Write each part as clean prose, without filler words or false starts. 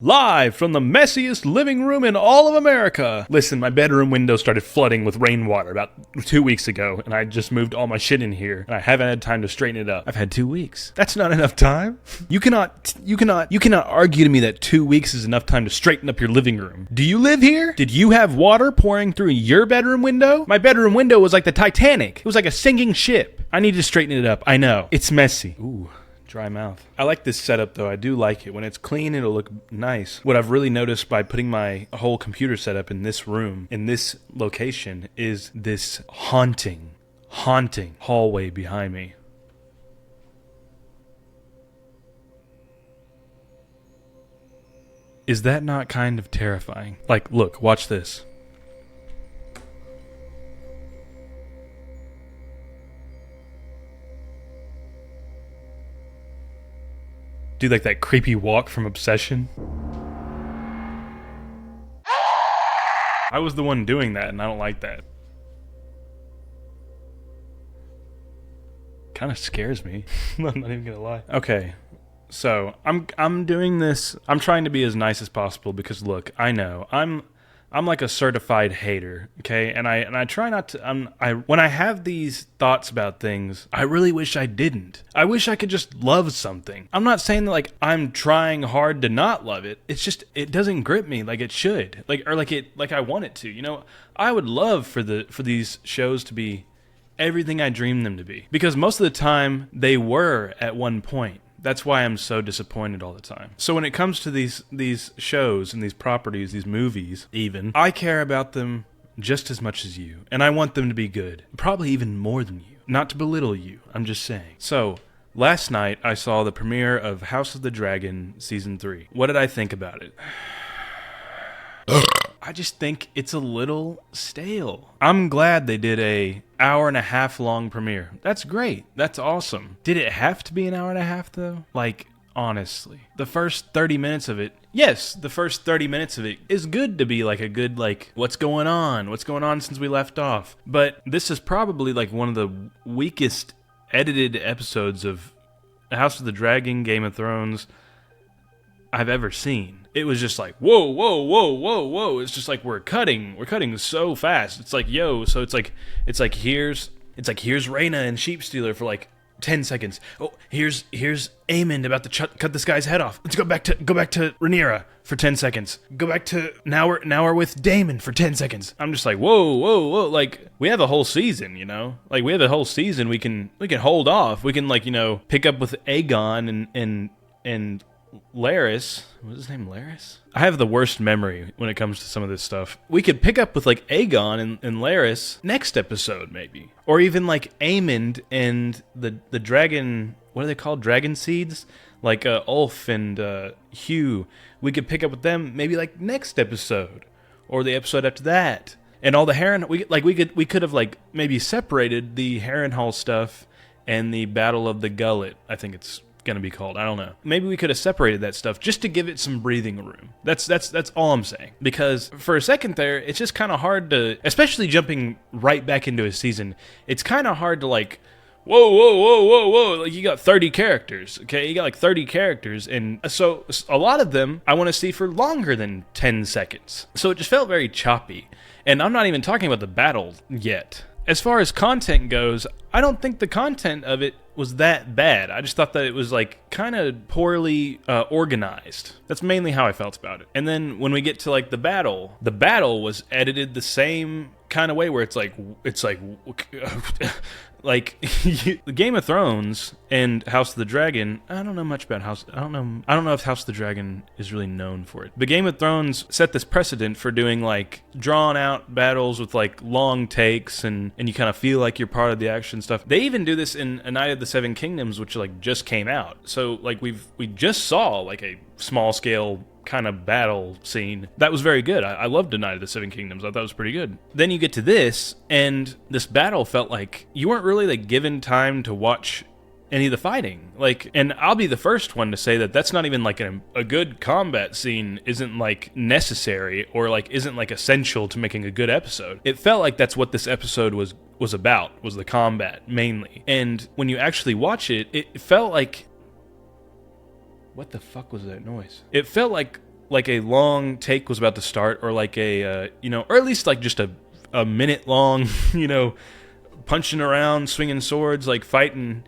Live from the messiest living room in all of America. Listen, my bedroom window started flooding with rainwater about 2 weeks ago, and I just moved all my shit in here, and I haven't had time to straighten it up. I've had 2 weeks. That's not enough time. You cannot argue to me that 2 weeks is enough time to straighten up your living room. Do you live here? Did you have water pouring through your bedroom window? My bedroom window was like the Titanic. It was like a sinking ship. I need to straighten it up. I know. It's messy. Ooh. Dry mouth. I like this setup though. I do like it. When it's clean, it'll look nice. What I've really noticed by putting my whole computer setup in this room, in this location, is this haunting hallway behind me. Is that not kind of terrifying? Like, look, watch this. Do like that creepy walk from Obsession. I was the one doing that, and I don't like that. Kind of scares me. I'm not even gonna lie. Okay, so I'm doing this. I'm trying to be as nice as possible because look, I know I'm like a certified hater, okay? And I try not to, when I have these thoughts about things, I really wish I didn't. I wish I could just love something. I'm not saying that like I'm trying hard to not love it. It's just, it doesn't grip me like it should. Like I want it to, you know? I would love for these shows to be everything I dreamed them to be. Because most of the time, they were at one point. That's why I'm so disappointed all the time. So when it comes to these shows and these properties, these movies even, I care about them just as much as you. And I want them to be good. Probably even more than you. Not to belittle you, I'm just saying. So, last night I saw the premiere of House of the Dragon Season 3. What did I think about it? I just think it's a little stale. I'm glad they did a hour-and-a-half long premiere. That's great. That's awesome. Did it have to be an hour and a half though? Like, honestly. The first 30 minutes of it, yes, the first 30 minutes of it is good to be like a good, like, what's going on? What's going on since we left off? But this is probably like one of the weakest edited episodes of House of the Dragon, Game of Thrones I've ever seen. It was just like, whoa, whoa, whoa, whoa, whoa. It's just like we're cutting so fast. It's like, yo, so it's like here's Rhaena and Sheepstealer for like 10 seconds. Oh, here's Aemond about to cut this guy's head off. Let's go back to Rhaenyra for 10 seconds. Go back to now we're with Daemon for 10 seconds. I'm just like, whoa, whoa, whoa. Like, we have a whole season, you know? Like, we have a whole season. We can hold off. We can, like, you know, pick up with Aegon and Larys. Was his name Larys? I have the worst memory when it comes to some of this stuff. We could pick up with like Aegon and Larys next episode maybe. Or even like Aemond and the dragon, what are they called? Dragon seeds? Like Ulf and Hugh. We could pick up with them maybe like next episode. Or the episode after that. And all the we could have like maybe separated the Harrenhal stuff and the Battle of the Gullet. I think it's gonna be called. I don't know. Maybe we could have separated that stuff just to give it some breathing room. That's all I'm saying. Because for a second there, it's just kind of hard to, especially jumping right back into a season, it's kind of hard to like, whoa, whoa, whoa, whoa, whoa. Like, you got 30 characters, okay? You got like 30 characters, and so a lot of them I want to see for longer than 10 seconds. So it just felt very choppy. And I'm not even talking about the battle yet. As far as content goes, I don't think the content of it was that bad. I just thought that it was like kind of poorly organized. That's mainly how I felt about it. And then when we get to like the battle was edited the same kind of way where it's like like Game of Thrones and House of the Dragon. I don't know much about I don't know if House of the Dragon is really known for it. But Game of Thrones set this precedent for doing like drawn out battles with like long takes and you kind of feel like you're part of the action stuff. They even do this in A Night of the Seven Kingdoms, which like just came out. So like we just saw like a small scale kind of battle scene. That was very good. I loved A Night of the Seven Kingdoms. I thought it was pretty good. Then you get to this, and this battle felt like you weren't really like given time to watch any of the fighting. Like, and I'll be the first one to say that that's not even like a good combat scene isn't like necessary or like isn't like essential to making a good episode. It felt like that's what this episode was about, was the combat mainly. And when you actually watch it, it felt like, what the fuck was that noise? It felt like like a long take was about to start, or like a or at least like just a minute long, punching around, swinging swords, like fighting,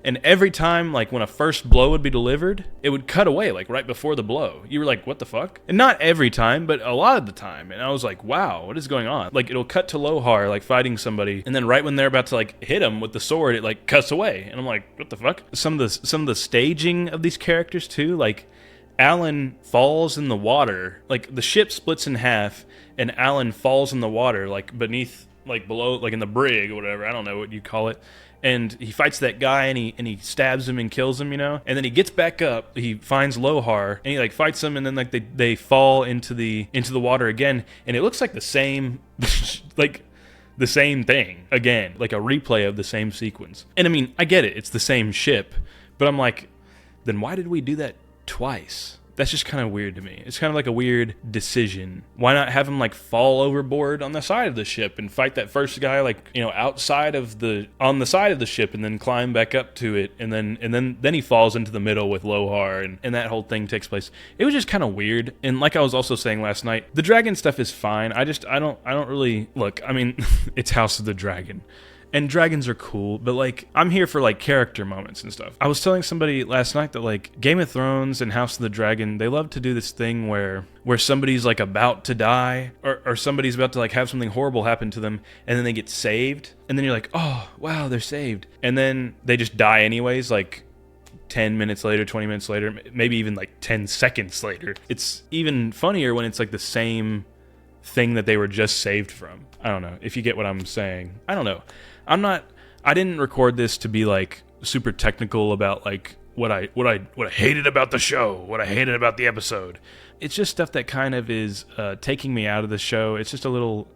and every time, like when a first blow would be delivered, it would cut away, like right before the blow. You were like, what the fuck? And not every time, but a lot of the time. And I was like, wow, what is going on? Like, it'll cut to Lohar, like fighting somebody, and then right when they're about to like hit him with the sword, it like cuts away. And I'm like, what the fuck? Some of the staging of these characters too, like Alan falls in the water, like the ship splits in half, and Alan falls in the water, like beneath, like below, like in the brig or whatever, I don't know what you call it, and he fights that guy, and he stabs him and kills him, and then he gets back up, he finds Lohar, and he like fights him, and then like they fall into the water again, and it looks like the same like the same thing again, like a replay of the same sequence. And I mean, I get it, it's the same ship, but I'm like, then why did we do that twice? That's just kind of weird to me. It's kind of like a weird decision. Why not have him like fall overboard on the side of the ship and fight that first guy, like, outside of on the side of the ship, and then climb back up to it, and then he falls into the middle with Lohar, and that whole thing takes place. It was just kind of weird. And like I was also saying last night, the dragon stuff is fine. I don't really look. I mean, it's House of the Dragon. And dragons are cool, but like, I'm here for like character moments and stuff. I was telling somebody last night that like Game of Thrones and House of the Dragon, they love to do this thing where somebody's like about to die, or somebody's about to like have something horrible happen to them, and then they get saved, and then you're like, oh wow, they're saved, and then they just die anyways, like 10 minutes later, 20 minutes later, maybe even like 10 seconds later. It's even funnier when it's like the same thing that they were just saved from. I don't know if you get what I'm saying. I don't know. I didn't record this to be like super technical about like what I hated about the show, what I hated about the episode. It's just stuff that kind of is taking me out of the show. It's just a little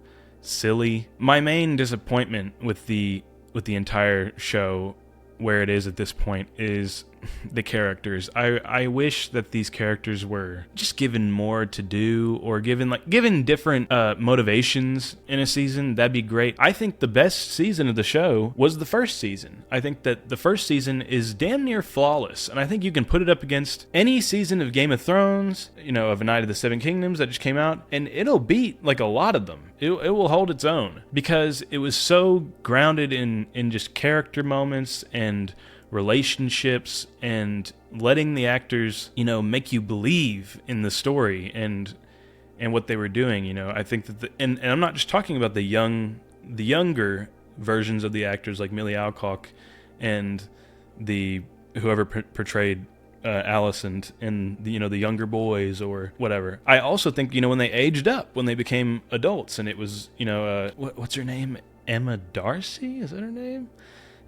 silly. My main disappointment with the entire show, where it is at this point, is the characters. I wish that these characters were just given more to do, or given different motivations in a season. That'd be great. I think the best season of the show was the first season. I think that the first season is damn near flawless, and I think you can put it up against any season of Game of Thrones, of A Night of the Seven Kingdoms that just came out, and it'll beat like a lot of them. It will hold its own, because it was so grounded in just character moments and relationships, and letting the actors, make you believe in the story and what they were doing. I think that and I'm not just talking about the younger versions of the actors, like Millie Alcock and the whoever portrayed Alicent, and the younger boys or whatever. I also think when they aged up, when they became adults, and it was what's her name, Emma Darcy, is that her name?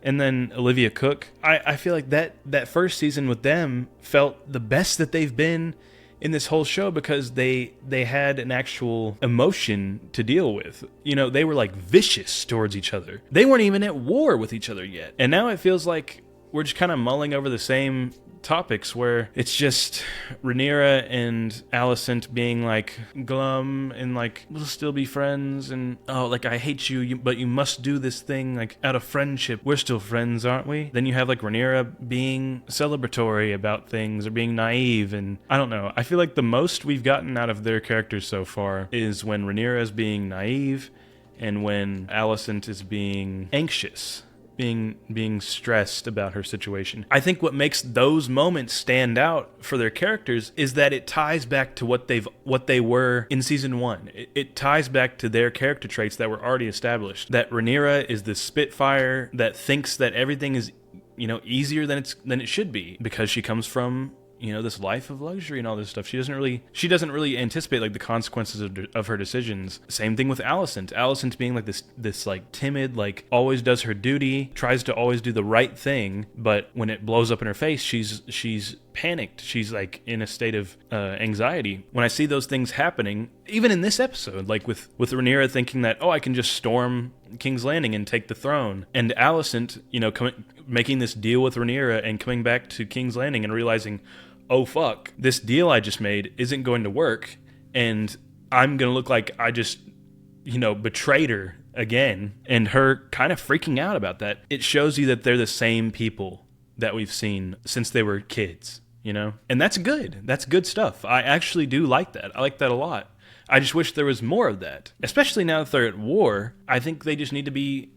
And then Olivia Cook. I feel like that first season with them felt the best that they've been in this whole show, because they had an actual emotion to deal with. They were like vicious towards each other. They weren't even at war with each other yet. And now it feels like we're just kind of mulling over the same topics, where it's just Rhaenyra and Alicent being like glum and like, we'll still be friends, and oh, like, I hate you, but you must do this thing like out of friendship. We're still friends, aren't we? Then you have like Rhaenyra being celebratory about things, or being naive, and I don't know. I feel like the most we've gotten out of their characters so far is when Rhaenyra is being naive, and when Alicent is being anxious, being stressed about her situation. I think what makes those moments stand out for their characters is that it ties back to what they were in season 1. It ties back to their character traits that were already established. That Rhaenyra is this Spitfire that thinks that everything is easier than it should be, because she comes from this life of luxury and all this stuff. She doesn't really anticipate like the consequences of her decisions. Same thing with Alicent. Alicent being like this like timid, like always does her duty, tries to always do the right thing, but when it blows up in her face, she's panicked. She's like in a state of anxiety. When I see those things happening, even in this episode, like with Rhaenyra thinking that, oh, I can just storm King's Landing and take the throne, and Alicent, making this deal with Rhaenyra and coming back to King's Landing and realizing, oh fuck, this deal I just made isn't going to work, and I'm gonna look like I just betrayed her again, and her kind of freaking out about that. It shows you that they're the same people that we've seen since they were kids. you know? And that's good. That's good stuff. I actually do like that. I like that a lot. I just wish there was more of that. Especially now that they're at war, I think they just need to be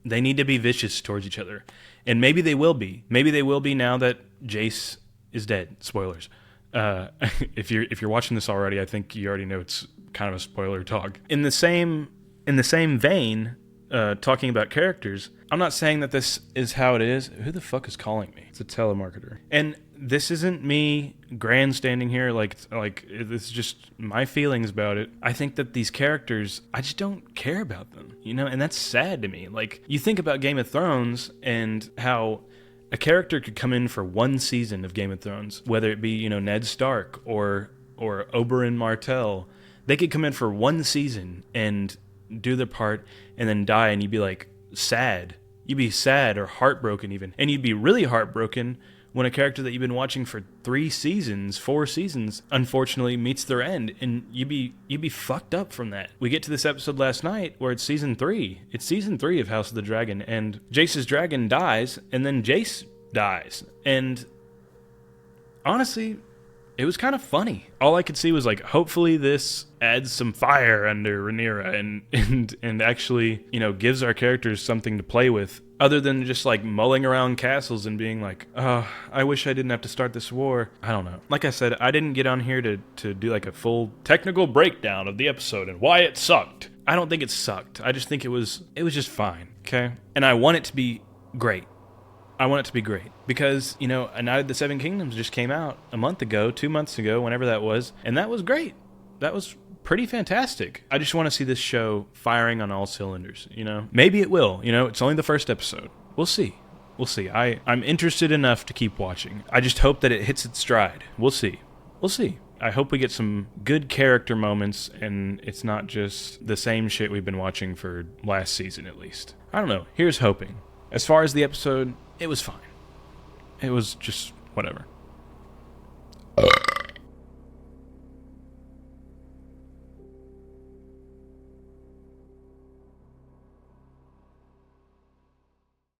vicious towards each other. And maybe they will be. Maybe they will be now that Jace is dead. Spoilers. If you're watching this already, I think you already know it's kind of a spoiler talk. In the same vein, talking about characters, I'm not saying that this is how it is. Who the fuck is calling me? It's a telemarketer. And this isn't me grandstanding here. Like this is just my feelings about it. I think that these characters, I just don't care about them, you know, and that's sad to me. Like, you think about Game of Thrones and how a character could come in for one season of Game of Thrones, whether it be, you know, Ned Stark or Oberyn Martell. They could come in for one season and do their part and then die, and you'd be like sad. You'd be sad or heartbroken even. And you'd be really heartbroken when a character that you've been watching for 4 seasons, unfortunately meets their end, and you'd be fucked up from that. We get to this episode last night where it's season 3. It's season 3 of House of the Dragon, and Jace's dragon dies, and then Jace dies. And honestly, it was kind of funny. All I could see was like, hopefully this adds some fire under Rhaenyra and actually, you know, gives our characters something to play with, other than just like mulling around castles and being like, oh, I wish I didn't have to start this war. I don't know. Like I said, I didn't get on here to do like a full technical breakdown of the episode and why it sucked. I don't think it sucked. I just think it was just fine, okay? And I want it to be great. I want it to be great because, you know, A Night of the Seven Kingdoms just came out a month ago, 2 months ago, whenever that was, and that was great. That was pretty fantastic. I just want to see this show firing on all cylinders, you know? Maybe it will, you know? It's only the first episode. We'll see. We'll see. I'm interested enough to keep watching. I just hope that it hits its stride. We'll see. We'll see. I hope we get some good character moments and it's not just the same shit we've been watching for last season at least. I don't know. Here's hoping. As far as the episode, it was fine. It was just whatever.